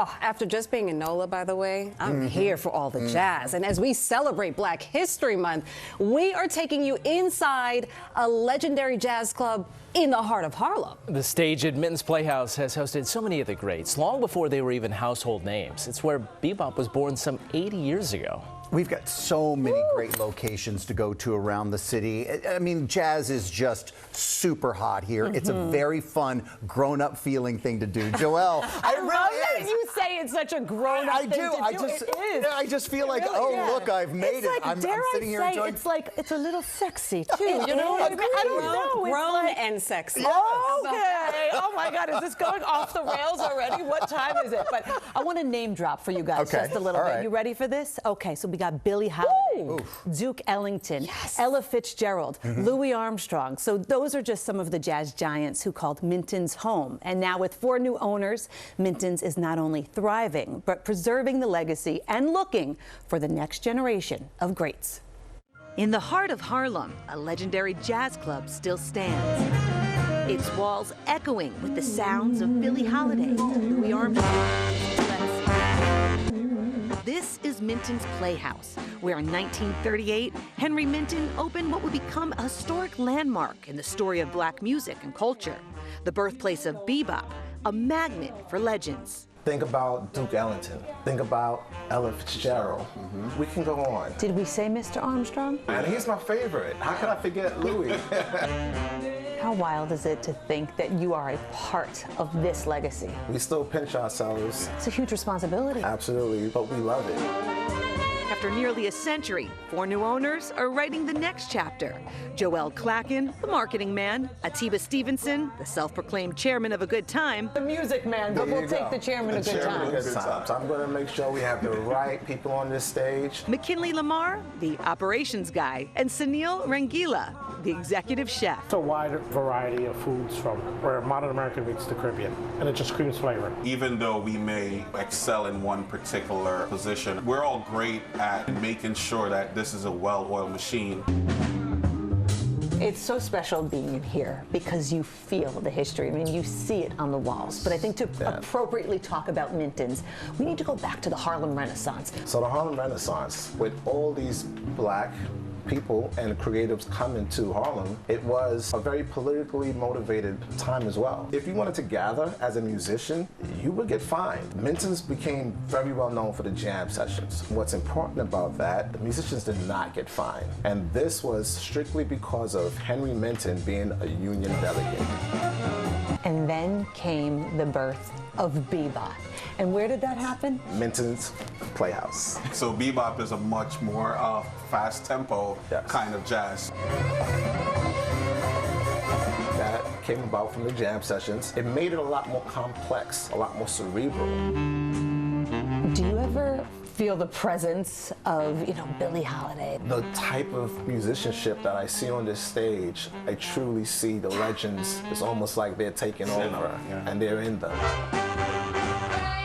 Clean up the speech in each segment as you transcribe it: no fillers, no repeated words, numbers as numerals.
Oh, after just being in NOLA, by the way, I'm here for all the jazz. And as we celebrate Black History Month, we are taking you inside a legendary jazz club in the heart of Harlem. The stage at Minton's Playhouse has hosted so many of the greats, long before they were even household names. It's where bebop was born some 80 years ago. We've got so many great locations to go to around the city. I mean, jazz is just super hot here. It's a very fun, grown-up feeling thing to do. Joelle, I love that you say it's such a grown-up thing to do. It is. I just feel like, look, I've made it. I'm sitting here enjoying. It's like, it's a little sexy, too. You know? I don't know. Grown and sexy. Okay. Oh, my God. Is this going off the rails already? What time is it? But I want to name drop for you guys just a little bit. You ready for this? Okay, so we got Billie Holiday, Duke Ellington, Ella Fitzgerald, Louis Armstrong. So those are just some of the jazz giants who called Minton's home. And now with 4 new owners, Minton's is not only thriving, but preserving the legacy and looking for the next generation of greats. In the heart of Harlem, a legendary jazz club still stands. Its walls echoing with the sounds of Billie Holiday, Louis Armstrong. This is Minton's Playhouse, where in 1938, Henry Minton opened what would become a historic landmark in the story of Black music and culture, the birthplace of bebop, a magnet for legends. Think about Duke Ellington. Think about Ella Fitzgerald. We can go on. Did we say Mr. Armstrong? And he's my favorite. How can I forget Louis? How wild is it to think that you are a part of this legacy? We still pinch ourselves. It's a huge responsibility. Absolutely, but we love it. After nearly a century, 4 new owners are writing the next chapter. Joelle Garguilo, the marketing man, Atiba Stevenson, the self-proclaimed chairman of A Good Time. The music man, but we'll take the chairman of Good Time. So I'm going to make sure we have the right people on this stage. McKinley Lamar, the operations guy, and Sunil Rangila, the executive chef. It's a wide variety of foods from where modern America meets the Caribbean, and it just screams flavor. Even though we may excel in one particular position, we're all great at making sure that this is a well-oiled machine. It's so special being here because you feel the history. I mean, you see it on the walls. But I think to appropriately talk about Minton's, we need to go back to the Harlem Renaissance. So the Harlem Renaissance, with all these Black people and creatives coming to Harlem, it was a very politically motivated time as well. If you wanted to gather as a musician, you would get fined. Minton's became very well known for the jam sessions. What's important about that, the musicians did not get fined. And this was strictly because of Henry Minton being a union delegate. And then came the birth of bebop. And where did that happen? Minton's Playhouse. So bebop is a much more fast tempo kind of jazz. That came about from the jam sessions. It made it a lot more complex, a lot more cerebral. Do you ever feel the presence of, Billie Holiday? The type of musicianship that I see on this stage, I truly see the legends. It's almost like they're taking over and they're in them.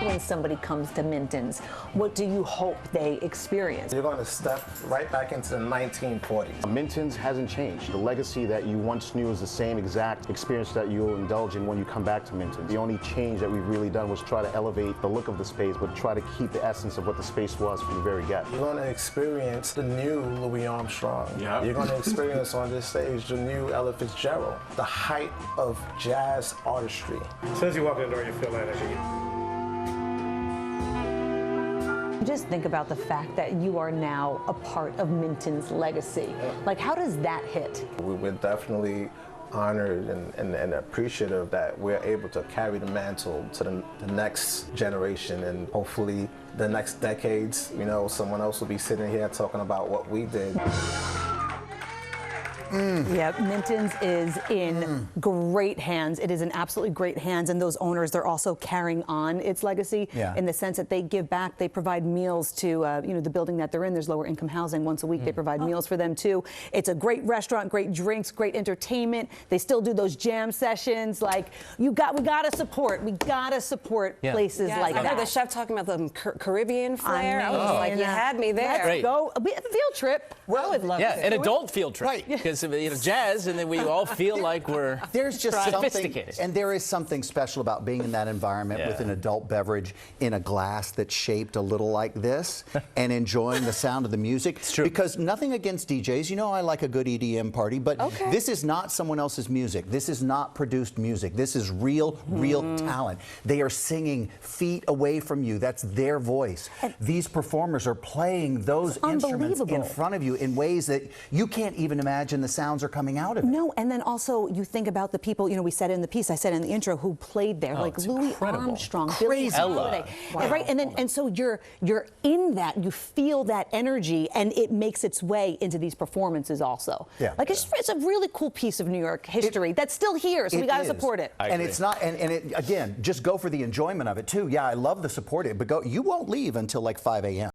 When somebody comes to Minton's, what do you hope they experience? You're going to step right back into the 1940s. Minton's hasn't changed. The legacy that you once knew is the same exact experience that you'll indulge in when you come back to Minton's. The only change that we've really done was try to elevate the look of the space, but try to keep the essence of what the space was from the very get. You're going to experience the new Louis Armstrong. You're going to experience on this stage the new Ella Fitzgerald, the height of jazz artistry. As soon as you walk in the door, you feel that energy. Just think about the fact that you are now a part of Minton's legacy. Like, how does that hit? We're definitely honored and appreciative that we're able to carry the mantle to the next generation, and hopefully the next decades, someone else will be sitting here talking about what we did. Yeah, Minton's is in great hands. It is in absolutely great hands, and those owners, they're also carrying on its legacy in the sense that they give back. They provide meals to, the building that they're in. There's lower income housing. Once a week, they provide meals for them too. It's a great restaurant, great drinks, great entertainment. They still do those jam sessions. Like, we gotta support places like that. I heard the chef talking about the Caribbean flair. I was like, you had me there. Let's go. A field trip. Well, I would love to. An adult field trip. Right. because jazz, and then we all feel like we're there's just sophisticated. And there is something special about being in that environment with an adult beverage in a glass that's shaped a little like this and enjoying the sound of the music. It's true. Because nothing against DJs. You know I like a good EDM party, but this is not someone else's music. This is not produced music. This is real talent. They are singing feet away from you. That's their voice. These performers are playing those instruments in front of you in ways that you can't even imagine the sounds are coming out of it. No, and then also you think about the people, we said in the piece, I said in the intro, who played there, like Louis Armstrong, Billie Holiday, right? And so you're in that, you feel that energy, and it makes its way into these performances also. Like it's a really cool piece of New York history that's still here, so we got to support it. And it's not, and it, again, just go for the enjoyment of it too. Yeah, I love the support it, but you won't leave until like 5 a.m.